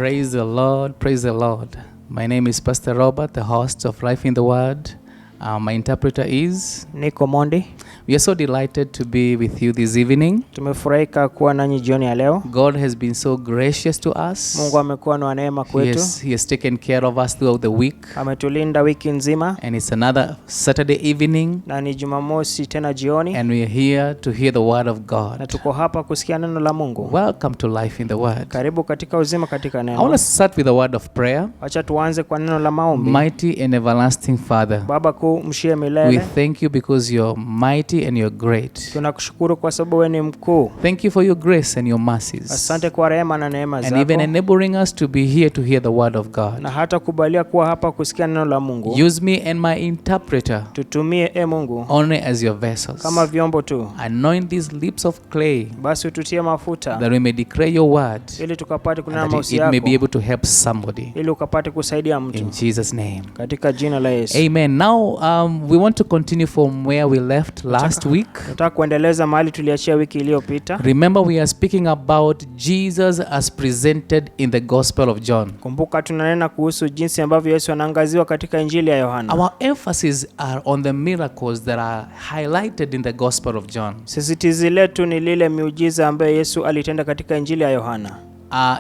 Praise the Lord, praise the Lord. My name is Pastor Robert, the host of Life in the Word. My interpreter is Nico Mondi. We are so delighted to be with you this evening. Tumefurahika kuwa nanyi jioni ya leo. God has been so gracious to us. Mungu amekuwa na neema kwetu. He has taken care of us throughout the week. Ametulinda wiki nzima. And it's another Saturday evening. Na ni Jumamosi tena jioni. And we are here to hear the word of God. Na tuko hapa kusikia neno la Mungu. Welcome to Life in the Word. Karibu katika uzima katika neno. I want to start with a word of prayer. Acha tuanze kwa neno la maombi. Mighty and everlasting Father, Baba kuu mshie milele. we thank you because you're mighty and you're great. Tunakushukuru kwa sababu wewe ni mkuu. Thank you for your grace and your mercies. Asante kwa rehema na neema zako. And even enabling us to be here to hear the word of God. Na hata kubalia kuwa hapa kusikia neno la Mungu. Use me and my interpreter Tutumie Mungu only as your vessels. kama vyombo tu. Anoint these lips of clay Basi ututie mafuta that we may declare your word, ili tukapate kunena and that mausi it may be yako, able to help somebody. ili ukapate kusaidia mtu. In Jesus' name. Katika jina la Yesu. Amen. Now we want to continue from where we left last week. Nataka kuendeleza mahali tuliachia wiki iliyopita. Remember, we are speaking about Jesus as presented in the Gospel of John. Kumbuka tunanena kuhusu jinsi ambavyo Yesu anaangaziwa katika Injili ya Yohana. Our emphasis are on the miracles that are highlighted in the Gospel of John. Sisitizi letu ni lile miujiza ambayo Yesu alitenda katika Injili ya Yohana.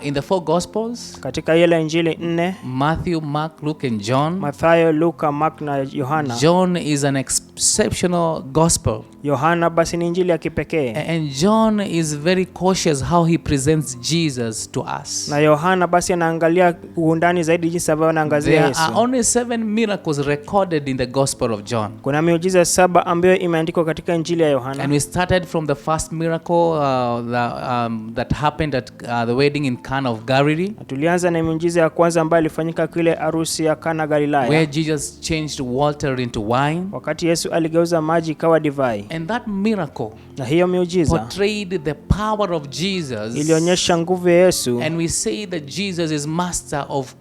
In the four Gospels, katika ile Injili 4, Matthew, Mark, Luke and John, Mathayo, Luka, Mark na Yohana. John is an exceptional gospel. Yohana basi ni Injili ya kipekee. And John is very cautious how he presents Jesus to us. Na Yohana basi anaangalia undani zaidi jinsi ambavyo anaangazia Yesu. There are only 7 miracles recorded in the Gospel of John. Kuna miujiza 7 ambayo imeandikwa katika Injili ya Yohana. And we started from the first miracle that happened at the wedding in Cana of Galilee. Tulianza na miujiza ya kwanza ambayo ilifanyika kule harusi ya Kana Galilaya. Where Jesus changed water into wine. Wakati Yesu aligeuza maji ikawa divai. And that miracle na hiyo miujiza portrayed the power of Jesus. Ilionyesha nguvu ya Yesu. And we say that Jesus is master of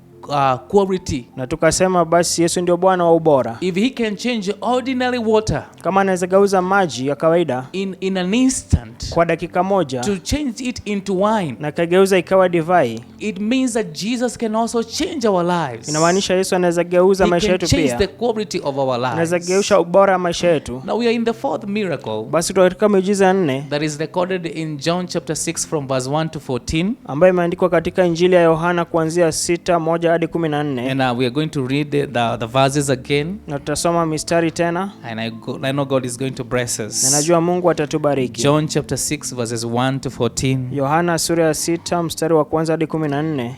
quality. Na tukasema basi Yesu ndio Bwana wa ubora. If he can change ordinary water, kama anaweza geuza maji ya kawaida in an instant, kwa dakika moja, to change it into wine, na kageuza ikawa divai, it means that Jesus can also change our lives. Inamaanisha Yesu anaweza geuza maisha yetu pia. He can change the quality of our lives. Anaweza geuza ubora wa maisha yetu. Now we are in the fourth miracle. Basi katika miujiza 4 that is recorded in John chapter 6 from verse 1 to 14, ambayo imeandikwa katika Injili ya Yohana kuanzia 6:1 hadi 14. And we are going to read the verses again. Na tutasoma mistari tena. And I know God is going to bless us. Na najua Mungu atatubariki. John chapter 6 verses 1 to 14. Yohana sura ya 6 mstari wa kwanza hadi 14.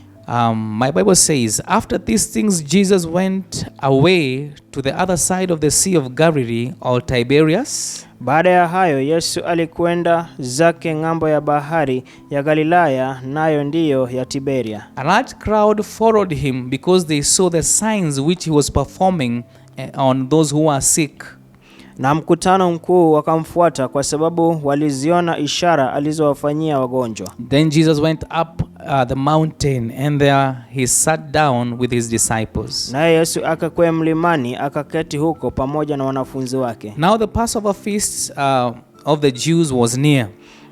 My Bible says, after these things Jesus went away to the other side of the Sea of Galilee, or Tiberias. Baada ya hayo Yesu alikwenda zake ng'ambo ya bahari ya Galilaya, nayo ndiyo ya Tiberia. A large crowd followed him because they saw the signs which he was performing on those who were sick. Na mkutano mkuu wakamfuata kwa sababu waliziona ishara alizowafanyia wagonjwa. Then Jesus went up the mountain, and there he sat down with his disciples. Naye Yesu akakwea mlimani akaketi huko pamoja na wanafunzi wake. Now the Passover feast of the Jews was near.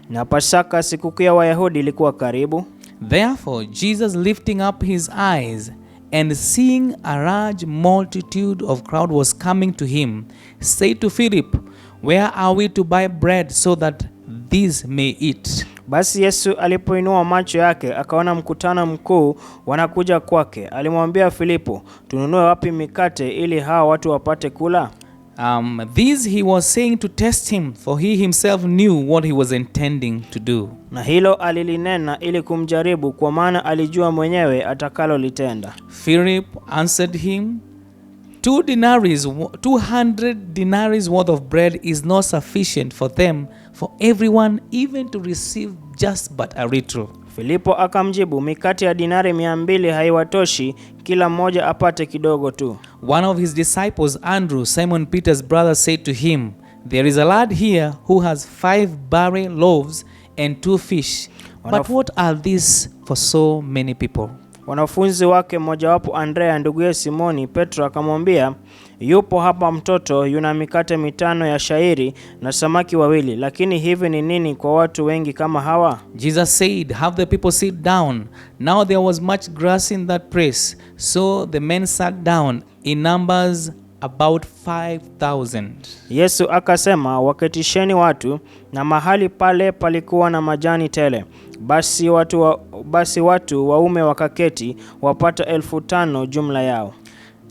Na Pasaka, sikukuu ya Wayahudi, ilikuwa karibu. Therefore Jesus, lifting up his eyes and seeing a large multitude of crowd was coming to him, said to Philip, where are we to buy bread so that these may eat? Basi Yesu alipoinua macho yake akaona mkutano mkuu wanakuja kwake, alimwambia Filipo, tununue wapi mikate ili hawa watu wapate kula? This he was saying to test him, for he himself knew what he was intending to do. Na hilo alilinena ili kumjaribu, kwa maana alijua mwenyewe atakalolitenda. Philip answered him, 200 denaries worth of bread is not sufficient for them, for everyone, even to receive just but a little. Filipo akamjibu, mikate ya dinari 200 haiwatoshi kila mmoja apate kidogo tu. One of his disciples, Andrew, Simon Peter's brother, said to him, there is a lad here who has 5 barley loaves and 2 fish. But what are these for so many people? Wanafunzi wake mmojawapo, Andrea nduguye Simoni Petro, akamwambia, yupo hapa mtoto yuna mikate 5 ya shayiri na samaki 2, lakini hivi ni nini kwa watu wengi kama hawa? Jesus said, have the people sit down. Now there was much grass in that place. So the men sat down in numbers about 5,000. Yesu akasema, waketisheni watu, na mahali pale palikuwa na majani tele. Basi watu waume wakaketi wapata 5,000 jumla yao.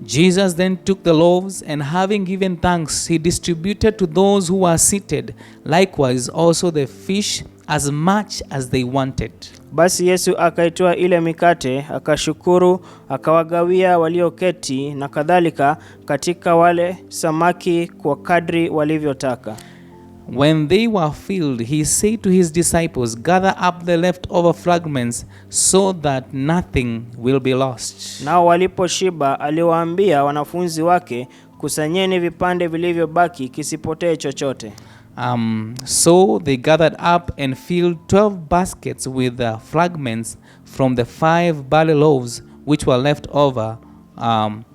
Jesus then took the loaves, and having given thanks, he distributed to those who were seated, likewise also the fish, as much as they wanted. Basi Yesu akaitoa ile mikate, akashukuru, akawagawia walioketi, na kadhalika katika wale samaki kwa kadri walivyotaka. When they were filled, he said to his disciples, gather up the leftover fragments so that nothing will be lost. Nao waliposhiba, aliwaambia wanafunzi wake, kusanyeni vipande vilivyobaki, kisipotee chochote. So they gathered up and filled 12 baskets with the fragments from the 5 barley loaves which were left over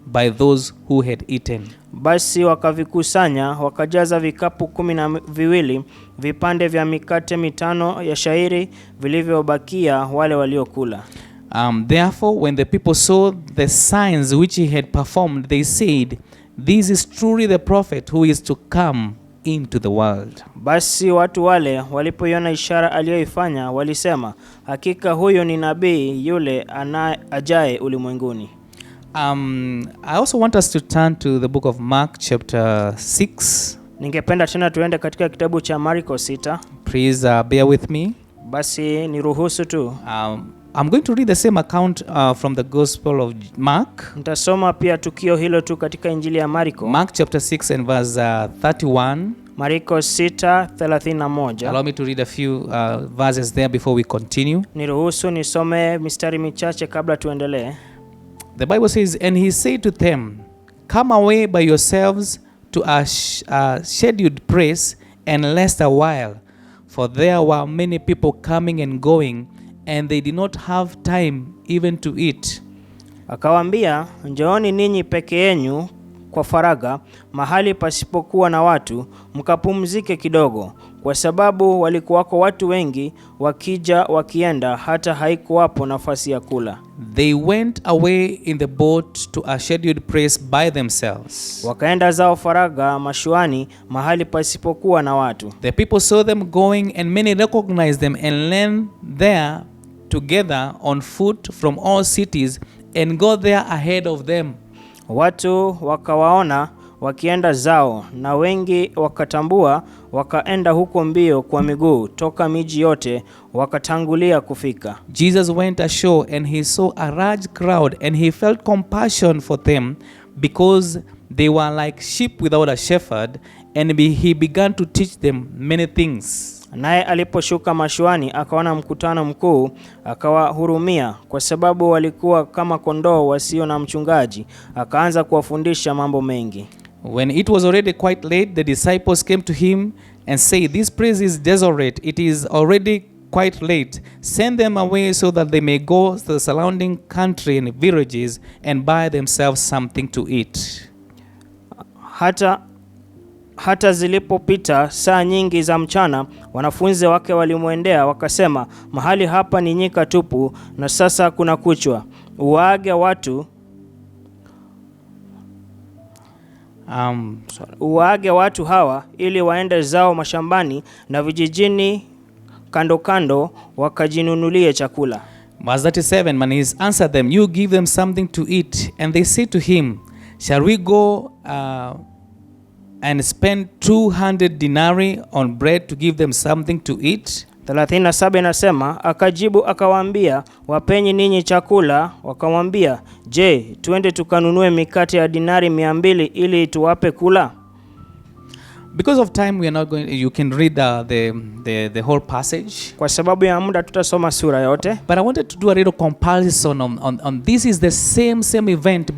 by those who had eaten. Basi wakavikusanya, wakajaza vikapu 12 vipande vya mikate 5 ya shayiri vilivyobakia wale waliokula. Therefore, when the people saw the signs which he had performed, they said, this is truly the prophet who is to come into the world. Basi watu wale walipoiona ishara aliyoifanya, walisema, hakika huyo ni nabii yule ajaye ulimwenguni. I also want us to turn to the book of Mark chapter 6. Ningependa tena tuende katika kitabu cha Marko 6. Please bear with me. Basi niruhusu tu. I'm going to read the same account from the Gospel of Mark. Nitasoma pia tukio hilo tu katika Injili ya Marko. Mark chapter 6 and verse 31. Marko 6:31. Allow me to read a few verses there before we continue. Niruhusu nisome mistari michache kabla tuendelee. The Bible says, and he said to them, come away by yourselves to a scheduled place and rest a while, for there were many people coming and going, and they did not have time even to eat. Akawaambia, njooni ninyi peke yenu kwa faraga, mahali pasipokuwa na watu, mkapumzike kidogo, kwa sababu walikuwako watu wengi wakija wakienda, hata haikuwapo nafasi ya kula. They went away in the boat to a scheduled place by themselves. Wakaenda zao faraga mashuani, mahali pasipokuwa na watu. The people saw them going, and many recognized them and ran there together on foot from all cities and got there ahead of them. Watu wakawaona wakienda zao, na wengi wakatambua, wakaenda huko mbio kwa miguu toka miji yote, wakatangulia kufika. Jesus went ashore, and he saw a large crowd, and he felt compassion for them, because they were like sheep without a shepherd, and he began to teach them many things. Naye aliposhuka mashuani, akaona mkutano mkuu, akawahurumia, kwa sababu walikuwa kama kondoo wasio na mchungaji, akaanza kuwafundisha mambo mengi. When it was already quite late, the disciples came to him and said, this place is desolate, it is already quite late. Send them away so that they may go to the surrounding country and villages and buy themselves something to eat. Hata zilipopita saa nyingi za mchana, wanafunzi wake walimwendea wakasema, mahali hapa ni nyika tupu, na sasa kuna kuchwa. Uwaage watu hawa ili waende zao mashambani na vijijini kando kando, wakajinunulie chakula. Verse 37, and he answered them, you give them something to eat. And they said to him, shall we go and spend 200 denarii on bread to give them something to eat? 37 inasema, akajibu akawaambia, wapenyi ninyi chakula. Wakamwambia, je, tuende tukanunue mikate ya dinari 200 ili tuwape kula? Because of time, we are not going. You can read the whole passage. Kwa sababu ya muda tutasoma sura yote. But I wanted to do a little comparison on this is the same event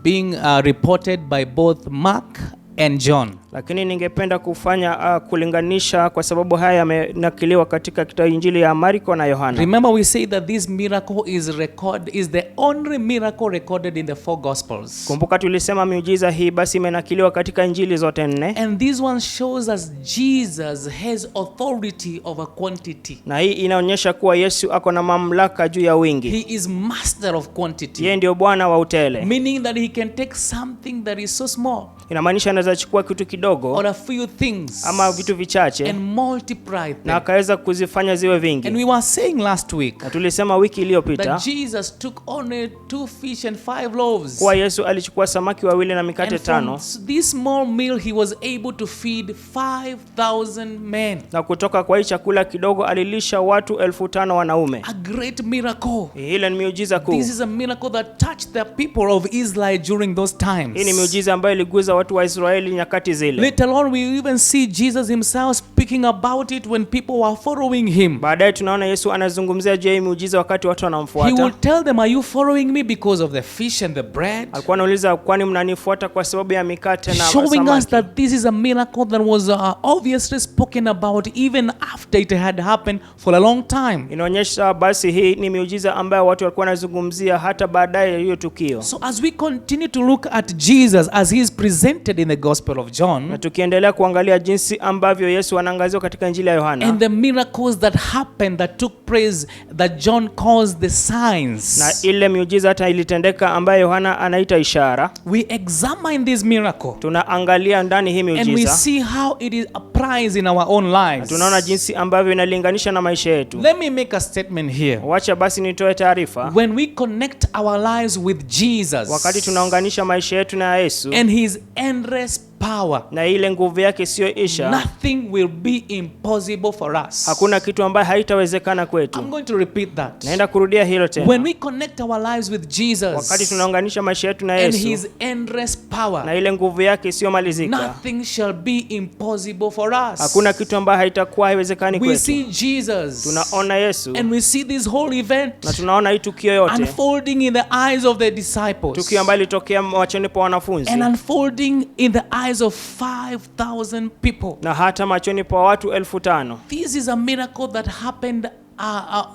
being reported by both Mark and John. Lakini ningependa kufanya kulinganisha kwa sababu haya yamenakiliwa katika kitabu Injili ya Marko na Yohana. Remember we say that this miracle is the only miracle recorded in the 4 Gospels. Kumbuka tulisema miujiza hii basi imenakiliwa katika Injili zote 4. And this one shows us Jesus has authority over quantity. Na hii inaonyesha kuwa Yesu ako na mamlaka juu ya wingi. He is master of quantity. Yeye ndio Bwana wa utele. Meaning that he can take something that is so small. Inamaanisha anaweza chukua kitu kidogo Or a few things. ama vitu vichache And multiply them. na akaweza kuzifanya ziwe vingi. And we were saying last week. Na tulisema wiki iliyopita That Jesus took only 2 fish and 5 loaves. Kwa Yesu alichukua samaki 2 na mikate 5. And from this small meal he was able to feed 5,000 men. Na kutoka kwa hii chakula kidogo alilisha watu 5,000 wanaume. A great miracle. Hilo ni miujiza kuu. This is a miracle that touched the people of Israel during those times. Hii ni miujiza ambayo iliguza watu wa Israeli nyakati zile. Later on we even see Jesus himself speaking about it when people were following him. Baadaye tunaona Yesu anazungumzia juu ya miujiza wakati watu He wanamfuata. will tell them, are you following me because of the fish and the bread? Alikuwa anauliza kwani mnanifuata kwa sababu ya mikate na Showing us samaki. that this is a miracle that was obviously spoken about even after it had happened for a long time. Inaonyesha basi hii ni miujiza ambayo watu walikuwa wanazungumzia hata baadaye ya hiyo tukio. So as we continue to look at Jesus as he is presented in the Gospel of John, Na tukiendelea kuangalia jinsi ambavyo Yesu anaangaziwa katika Injili ya Yohana and the miracles that happened, that took place, that John calls the signs, na ile miujiza hata ilitendeka ambayo Yohana anaita ishara, we examine this miracle tunaangalia ndani hii and we miujiza. see how it is applies in our own lives. Tunaona jinsi ambavyo inalinganisha na maisha yetu. Let me make a statement here. Wacha basi nitoe taarifa. When we connect our lives with Jesus Wakati tunaunganisha maisha yetu na Yesu and his endless power, na ile nguvu yake sio isha, nothing will be impossible for us. hakuna kitu ambayo haitawezekana kwetu. I'm going to repeat that. Naenda kurudia hilo tena. When we connect our lives with Jesus Wakati tunaunganisha maisha yetu na and Yesu his endless power, na ile nguvu yake sio malizika, nothing shall be impossible for us. hakuna kitu ambayo haitakuwa haiwezekani We kwetu. see Jesus Tunaona Yesu and we see this whole event na tunaona hii tukio yote, unfolding in the eyes of the disciples tukio ambalo litokea machoni pa wanafunzi and unfolding in the eyes of 5,000 people. na hata machoni pa watu 5,000. This is a miracle that happened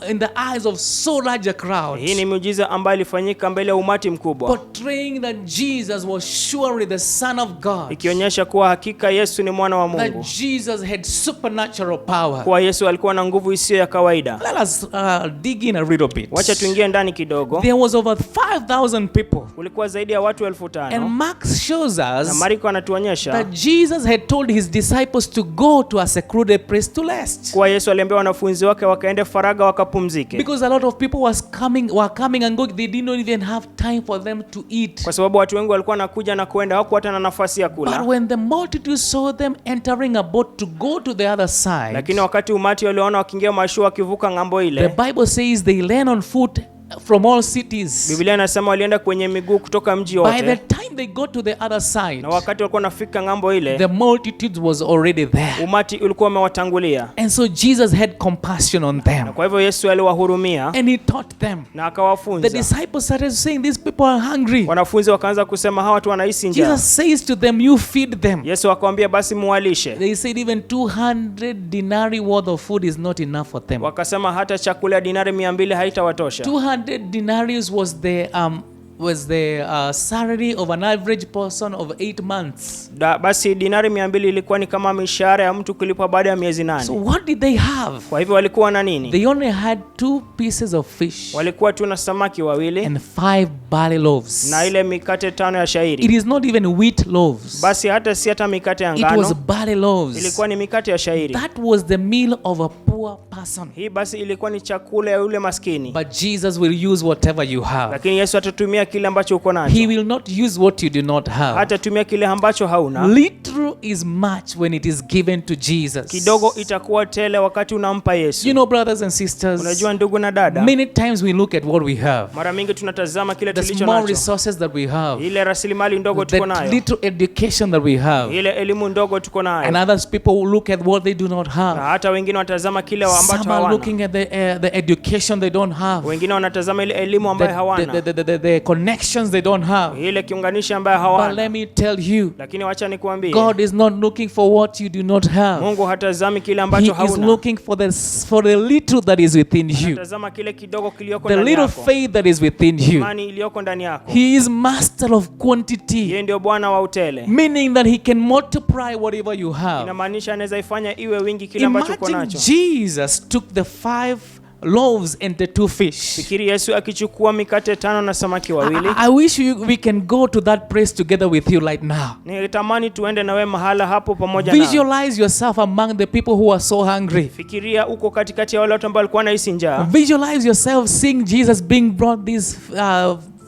in the eyes of so large a crowd, Hii ni miujiza ambayo ilifanyika mbele ya umati mkubwa, portraying that Jesus was surely the Son of God, ikionyesha kuwa hakika Yesu ni mwana wa that Mungu, Jesus had supernatural power. kuwa Yesu alikuwa na nguvu isiyo ya kawaida. Let us dig in a little bit. Wacha tuingie ndani kidogo. There was over 5,000 people, Kulikuwa zaidi ya watu and 5,000, Mark shows na us Marko anatuonyesha that Jesus had told his disciples to go to a secluded place to rest, kuwa Yesu aliambia wanafunzi wake wakaende faraga wakapumzike, because a lot of people were coming and going. They didn't even have time for them to eat. kwa sababu watu wengi walikuwa nakuja na kwenda, hawakuwa hata na nafasi ya But kula. when the multitude saw them entering a boat to go to the other side, Lakini wakati umati waliona wakiingia mashua wakivuka ng'ambo the ile, Bible says they ran on foot from all cities. Biblia inasema walienda kwenye miguu kutoka mji By the wote, time they got to the other side, na wakati walikuwa nafika ng'ambo ile, the multitude was already there. umati ulikuwa umewatangulia. And so Jesus had compassion on them. Kwa hivyo Yesu aliwahurumia And he taught them. na The akawafunza. disciples started saying, these people are hungry. Wanafunzi wakaanza kusema hawa watu wanahisi njaa. Jesus says to them, you feed them. Yesu akamwambia basi muwalishe. They said even 200 denarii worth of food is not enough for them. Wakasema hata chakula ya dinari 200 haitawatosha. 200 denarii was the salary of an average person of 8 months. Basi dinari 200 ilikuwa ni kama mishahara ya mtu kulipwa baada ya miezi 8. So what did they have? Kwa hivyo walikuwa na nini? They only had 2 pieces of fish Walikuwa tu na samaki 2 and 5 barley loaves. na ile mikate 5 ya It shayiri. is not even wheat loaves. Basi hata si hata mikate ya It was ngano, barley loaves. ilikuwa ni mikate ya shayiri. That was the meal of a poor person. Hii basi ilikuwa ni chakula ya yule maskini. But Jesus will use whatever you have. Lakini Yesu atatumia kile ambacho uko nacho. He will not use what you do not have. Hatatumia kile ambacho hauna. Little is much when it is given to Jesus. Kidogo itakuwa tele wakati unampa Yesu. You know, brothers and sisters, Unajua ndugu na dada, many times we look at what we have, mara mingi tunatazama kile the tulicho small nacho, resources that we have, ile rasilimali ndogo the tuko nayo, little education that we have, ile elimu ndogo tuko and nayo, others people will look at what they do not na have. hata wengine wanatazama kile ambacho Some are hawana. looking at the education they don't have, Wengine wanatazama ile elimu ambayo hawana, the connections they don't have. ile kiunganishi ambayo But hawana. let me tell you, Lakini wacha nikuambie, God is not looking for what you do not have. Mungu hatazami kile He ambacho is hauna. looking for the little that is within you, Tazama kile kidogo kilioko the ndani little yako. faith that is within you. Imani iliyoko ndani yako. He is master of quantity, Yeye ndio Bwana wa utele. meaning that he can multiply whatever you have. Inamaanisha anaweza ifanya iwe wingi kile ambacho uko Imagine nacho. Jesus took the 5 loaves and the 2 fish. Fikiri Yesu akichukua mikate 5 na samaki wawili. I wish we can go to that place together with you right now. Nitamani tuende na wewe mahala hapo pamoja na. Visualize yourself among the people who are so hungry. Fikiria uko katikati ya wale watu ambao walikuwa wanahisi njaa. Visualize yourself seeing Jesus being brought these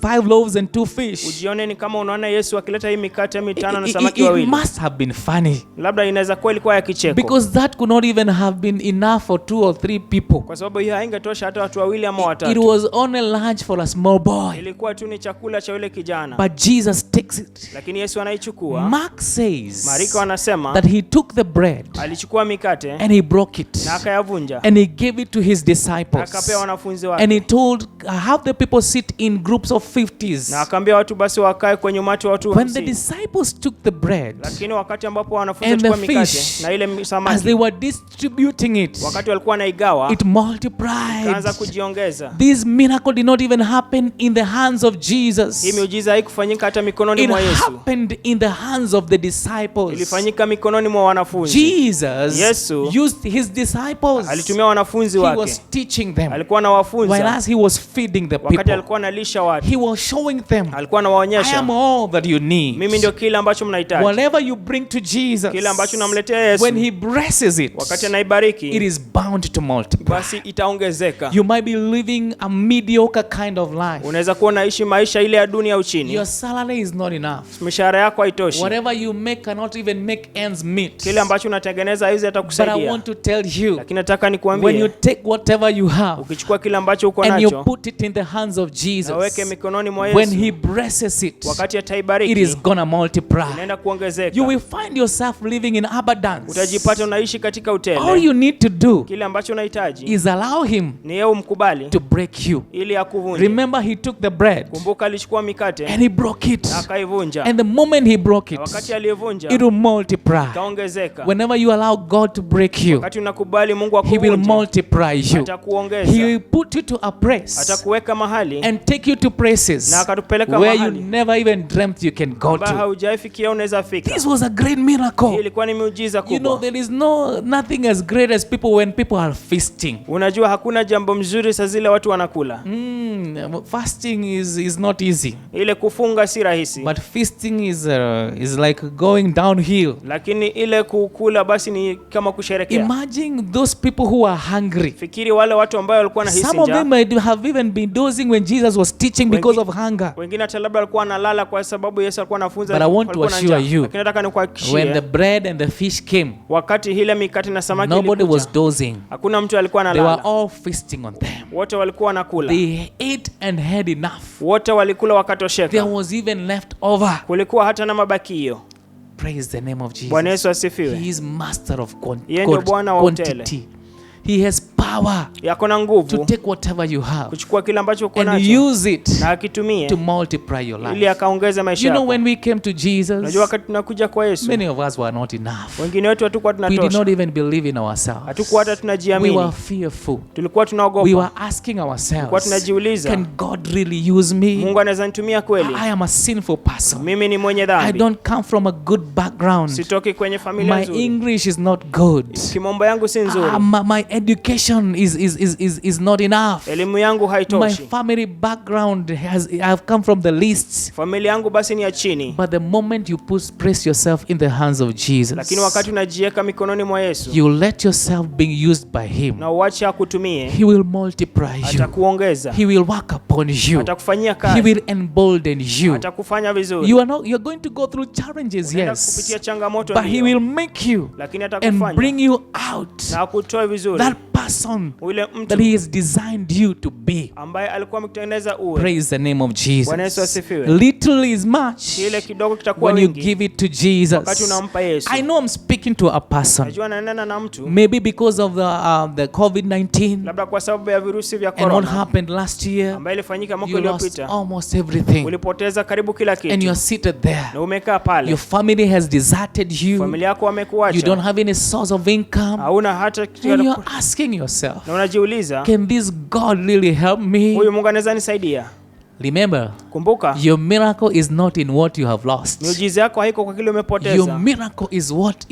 5 loaves and 2 fish. Ujione ni kama unaona Yesu akileta hii mikate 5 na samaki wawili. It must have been funny. Labda inaweza kuwa ilikuwa ya kicheko. Because that could not even have been enough for 2 or 3 people. Kwa sababu hiyo haingetosha hata watu wawili ama watatu. It was only lunch for a small boy. Ilikuwa tu ni chakula cha yule kijana. But Jesus takes it. Lakini Yesu anaichukua. Mark says Mariko anasema that he took the bread alichukua mikate and he broke it na akayavunja and he gave it to his na disciples. akapea wanafunzi wake. And he told, have the people sit in groups of 50s. Na akaambia watu basi wakae kwenye umati wa watu When the 50. disciples took the bread Lakini wakati ambapo wanafunzi and the wachukua mikate fish, na ile as they samaki, were distributing it, wakati walikuwa naigawa, it multiplied. kaanza kujiongeza. This miracle did not even happen in the hands of Jesus. Hii miujiza haikufanyika hata mikononi It mwa Yesu. happened in the hands of the disciples. Ilifanyika mikononi mwa wanafunzi. Jesus Yesu used his disciples. alitumia wanafunzi He wake. was teaching them. Alikuwa anawafunza Whereas he was feeding the wakati people. alikuwa analisha watu. He was showing them, Alikuwa I anawaonyesha, am all that you need. mimi ndio kile ambacho mnahitaji. Whatever you bring to Jesus, Kile ambacho namletea Yesu, when he blesses it, wakati anaibariki, it is bound to multiply. basi itaongezeka. You might be living a mediocre kind of life. Unaweza kuwa unaishi maisha ile ya dunia au chini. Your salary is not enough. Mishahara yako haitoshi. Whatever you make cannot even make ends meet. Kile ambacho unatengeneza hizi hata But I kusaidia. want to tell you, Lakini nataka when you nikuambie, take whatever you have ukichukua kile ambacho uko and you nacho put it in the hands of na weke Jesus, mikononi mwa when Yesu, he blesses it, wakati it ataibariki, is gonna multiply. inaenda You kuongezeka. will find yourself living in abundance. Utajipata unaishi katika All utele. you need to do Kile ambacho unahitaji is allow him ni yeye umkubali to break you. ili akuvunje. Remember, he took the bread Kumbuka alichukua mikate and he broke it. na akaivunja. And the moment he broke Na wakati it, aliyevunja it will multiply. itaongezeka. Whenever you allow God to break you, Wakati unakubali Mungu he will akuvunje, multiply you. He atakuongeza. will put you to a place Atakuweka mahali and take you to places na akatupeleka where you mahali never even dreamt you can go ambayo to. haujaifikia unaweza fika. This was a great Hii miracle. ilikuwa ni miujiza You know, kubwa. there is nothing as great as when people are feasting. Unajua hakuna jambo mzuri saa zile watu wanakula. Fasting is not easy, Ile kufunga si rahisi. but feasting is like going downhill. Lakini ile kukula basi ni kama kusherekea. Imagine those people who are hungry. Fikiri wale watu ambao walikuwa na hisi Some of them njaa. might have even been dozing when Jesus was teaching because of hunger. Wengine hata labda walikuwa wanalala kwa sababu Yesu alikuwa anafunza. But I want to walikuwa na assure njaa. you, Lakini nataka When the nikuhakikishie, bread and the fish came, wakati ile mikate na samaki nobody ilikuja, was dozing. hakuna mtu alikuwa They were analala. all feasting on them. Wote walikuwa wanakula. They ate and had enough. Wote walikula There wakatosheka. was even left over. Kulikuwa hata na mabakio. Praise the name of Bwana Jesus. Yesu asifiwe. He is master of Yeye ndio Bwana wa utele. quantity. He has power Yako na to nguvu take whatever you have kuchukua kile ambacho uko and nacho use it na akitumie to multiply your ili life. akaongeze maisha You know, yako. when we came to Jesus, Unajua wakati tunakuja kwa Yesu, many of us were not enough. wengine wetu hatukuwa We did tunatosha. not even believe in ourselves. Hatukuwa hata We tunajiamini. were fearful. Tulikuwa We tunaogopa. were asking Tulikuwa ourselves, tunajiuliza, can God really use me? Mungu anaweza nitumia kweli? I am a sinful person. Mimi ni mwenye I dhambi. don't come from a good background. Sitoki kwenye familia My nzuri. English is not good. Kimombo yangu si nzuri. My education is not enough. Elimu yangu My haitoshi. family background I've come from the least. Familia yangu basi ni ya chini. But the moment you place yourself in the hands of Jesus, Lakini wakati unajiweka mikononi mwa Yesu you let yourself be used by Him. na uache akutumie, He will multiply you. atakuongeza, He will work upon you. atakufanyia He kazi, will embolden you. atakufanya vizuri. You're going to go through challenges, Unaenda yes, kupitia changamoto but He ndio, will make you lakini and atakufanya bring you out. na akutoe vizuri. That person ule that mtu he has designed you to be. ambaye alikuwa amekutengeneza uwe. Praise the name of Bwana Yesu Jesus. asifiwe. Little is much Kile kidogo kitakuwa when you wingi give it to wakati Jesus. unampa Yesu. I know I'm speaking to a person, Najua nanena na mtu maybe because of the COVID-19 labda kwa sababu ya virusi vya and what corona happened last year. ambayo ilifanyika mwaka You lost uliopita. almost everything Ulipoteza karibu kila and kitu you're seated there. na umekaa pale. Your family has deserted you. Familia yako You wamekuacha, don't have any source of income. hauna hata kitu And ya you're asking yourself, na unajiuliza, can this God really help me? huyu Mungu anaweza nisaidia? Remember, Kumbuka, your miracle is not in what you have lost. miujiza yako haiko kwa kile Your umepoteza. miracle is what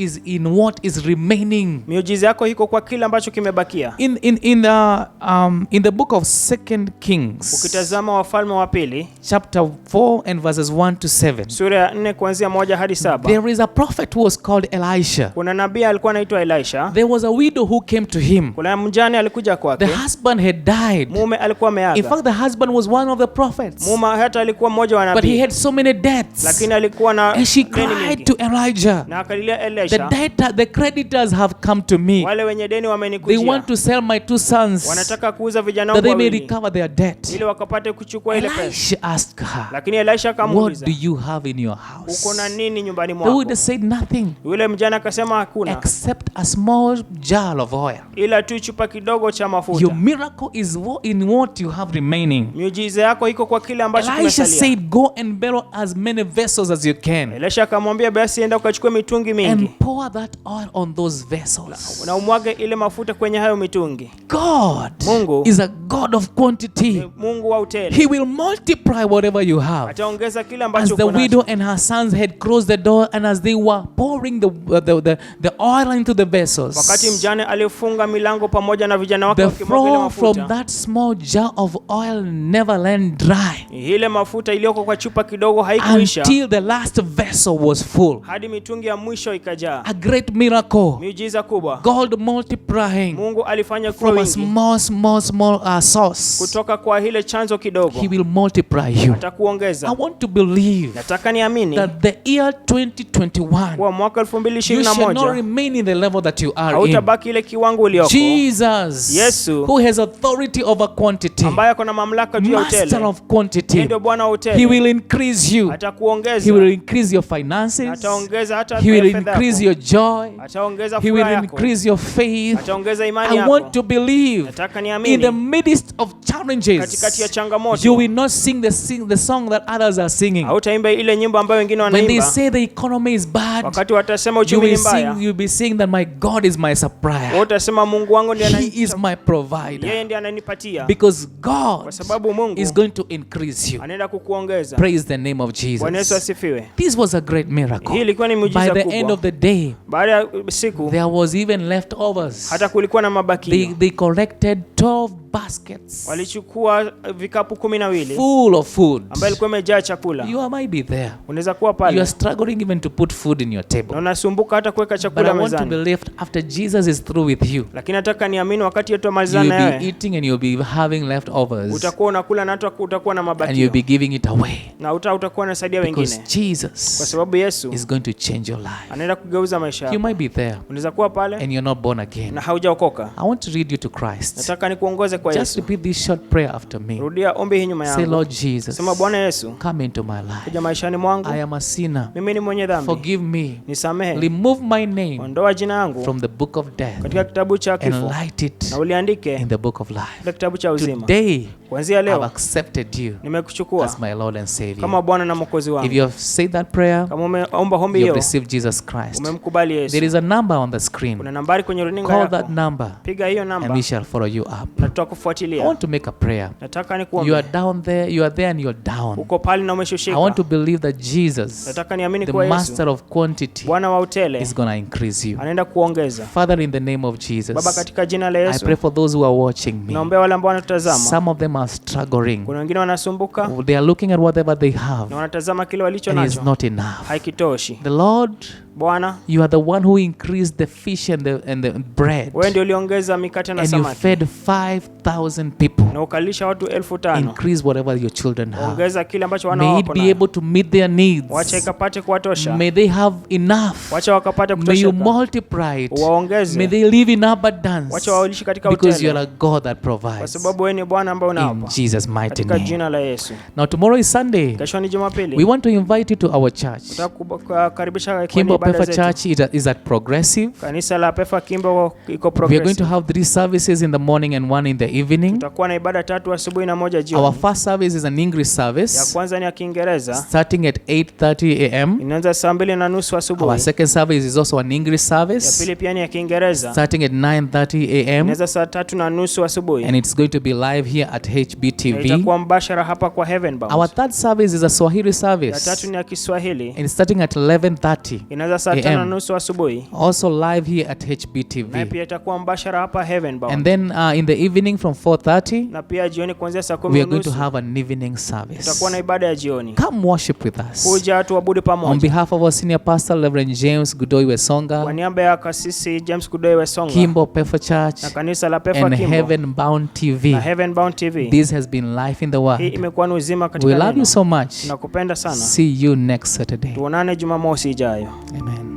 is remaining. Miujiza yako iko kwa kile ambacho kimebakia. In the book of 2 Kings, Ukitazama Wafalme wa Pili chapter 4 and verses 1 to 7, sura ya 4 kuanzia 1 hadi 7, there is a prophet who was called Elisha. kuna nabii alikuwa anaitwa Elisha. There was a widow who came to him. Kuna mjane alikuja The kwake, husband had died. mume alikuwa In ameaga. fact, the husband was one of the prophets, Mume hata alikuwa mmoja wa but he nabii, had so many debts. lakini alikuwa na And she deni cried mingi. to Elijah, Na akalilia Elisha, the creditors have come to me. wale wenye deni They wamenikujia, want to sell my 2 sons wanataka kuuza vijana that wangu they may wawili recover their debt. ili wakapate kuchukua ile pesa. Elisha asked her, Lakini Elisha what akamuuliza, do you have in your uko na house? nini nyumbani The mwako? widow said nothing Yule mjane akasema hakuna, except a small jar of oil. ila tu chupa kidogo cha Your mafuta. miracle is in what you have remaining. Miujiza yako iko kwa kile ambacho Elisha kimesalia. said, go and borrow as many vessels as you can Elisha akamwambia, basi enda ukachukue mitungi mingi and pour that oil on those vessels. na umwage ile mafuta kwenye hayo mitungi. God Mungu is a God of quantity. ni Mungu wa utele, He will multiply whatever you have. ataongeza kile As ambacho the uko nacho. widow and her sons had closed the door, and as they were pouring the oil into the Wakati vessels, mjane alifunga milango pamoja na vijana wake the wakimwaga ile flow from mafuta, that small jar of oil never ran dry ile mafuta iliyoko kwa chupa kidogo haikuisha until the last vessel was full. hadi mitungi ya mwisho ikajaa. A great miracle. Miujiza kubwa. God multiplying Mungu alifanya kwa from a wingi small source. kutoka kwa ile chanzo kidogo, He will multiply you. I atakuongeza. want to believe Nataka niamini that the year 2021, kwa mwaka you shall not 2021 remain in the level that you are in. hautabaki ile kiwango ulioko. Jesus, Yesu, who has authority over quantity, ambaye ako na mamlaka juu ya master utele, of quantity, yeye ndio Bwana wa he utele, will increase you. He atakuongeza, will increase your finances. ataongeza hata He will fedha increase yako, your joy. ataongeza He will furaha yako, increase your faith. ataongeza imani I want yako. to believe Nataka in the niamini midst of katikati ya challenges, changamoto you will not sing the song that others are singing. hautaimba ile nyimbo ambayo wengine When they wanaimba. say the economy is bad, Wakati watasema you uchumi will ni mbaya, you'll be saying that my God is my wewe supplier. utasema Mungu wangu ndiye He is my provider. yeye ndiye ananipatia, Because kwa God sababu Mungu is going to increase you. anaenda kukuongeza. Praise the name of Bwana Yesu Jesus. asifiwe. This was a great Hii miracle. ilikuwa ni By muujiza the end kubwa. of the day, Baada ya siku there was even leftovers. hata kulikuwa na mabakio. They collected 12 baskets Walichukua vikapu 12 full of food. ambayo ilikuwa imejaa chakula. You might be there. Unaweza kuwa You are pale struggling even to put food in your na table. unasumbuka hata kuweka But I chakula want to mezani, believe after Jesus is through with you, lakini nataka niamini wakati yetu you'll amalizana be nawe eating and you'll be having leftovers, utakuwa unakula na hata utakuwa na and you'll mabakio be giving it away, na utakuwa unasaidia because wengine, kwa Jesus sababu Yesu is going to change your life. anaenda kugeuza maisha You yako. might be there Unaweza kuwa pale and you're not born again. na haujaokoka. I want to lead you to Christ. Nataka nikuongoze kwa Just Yesu. repeat this short prayer after me. Rudia ombi hii nyuma Say, yangu. Lord Jesus, Sema, Bwana Yesu, come into my life. kuja maishani mwangu. I am a sinner. Mimi ni mwenye dhambi. Forgive me. Nisamehe. Remove my name Ondoa jina yangu from the book of death katika kitabu cha and kifo write it na uliandike in the book of life. katika kitabu cha uzima. Today, Kuanzia I've leo accepted you nimekuchukua as my Lord and Savior. kama Bwana na Mwokozi If wangu. you have said that prayer, Kama umeomba ombi you hiyo, have received Jesus Christ. umemkubali There Yesu. is a number on the screen. Kuna nambari kwenye runinga Call that yako. number Piga hiyo and namba we shall follow you up. na I tutakufuatilia. want to make a prayer. Nataka You nikuombe. are down there, you are there and you're down. Uko pale na I want umeshushika. to believe that Jesus, Nataka niamini the kwa Yesu, master of quantity, Bwana wa utele, is going to increase you. anaenda kuongeza. Father, in the name of Baba, Jesus, katika jina la I Yesu, pray for those who are watching me. naombea wale ambao wanatazama. Some of them are struggling. Kuna wengine wanasumbuka They are looking at whatever they have na wanatazama kile walicho and it is nacho not enough. haikitoshi. The Lord Bwana, you are the one who increased the fish and the bread. wewe ndio uliongeza mikate na And you samaki. fed 5,000 people. Na ukalisha watu 5,000. Increase whatever your children have. Ongeza kile ambacho wana May wako it be nayo. able to meet their needs. Wacha ikapate kuwatosha. May they have enough. Wacha wakapate May you kutosheka. multiply it. Waongeze. May they live in abundance. Wacha waishi katika Because you are utele. a God that Kwa provides. sababu wewe ni Bwana ambaye In unawapa. Jesus' mighty Katika name. jina la Yesu. Now tomorrow is Sunday. Kesho ni Jumapili. We want to invite you to our church. Tutakukaribisha kwenye Kimbo ibada Pefa zetu. Church is at Progressive. Kanisa la Pefa Kimbo iko We are going to progressive. have 3 services in the morning and 1 in the evening. Tutakuwa na ibada 3 asubuhi na 1 Our jioni. first service is an English Ya service kwanza ni ya Kiingereza. starting at 8:30 a.m. Inaanza saa 2:30 Our asubuhi. second service is also an English Ya service pili pia ni ya Kiingereza. starting at 9:30 a.m. Inaanza saa 3:30 asubuhi. and it's going to be live here at Na HBTV. itakuwa mbashara hapa kwa Heaven Bound. Our third service is a Swahili Ya service tatu ni ya Kiswahili. and it's starting at 11:30. Inaanza saa AM. 5:30 asubuhi. Also live here at Na HBTV. pia itakuwa mbashara hapa Heaven Bound. And then in the evening from 4:30 Na pia jioni kuanzia saa we are going to 10:30 have an evening service. tutakuwa na ibada ya jioni. Come worship with us. Kuja tuabudu On pamoja. behalf of our senior pastor Reverend James Gudoi Kwa Wesonga, niaba ya kasisi James Kudoi Wesonga Kimbo Pefa Church na kanisa la Pefa and Kimbo Heaven Bound TV. na Heaven Bound TV. This has been Life in the Hii Word. imekuwa ni uzima We katika love you neno. so much. Nakupenda sana. See you next Saturday. Tuonane Jumamosi ijayo. Amen.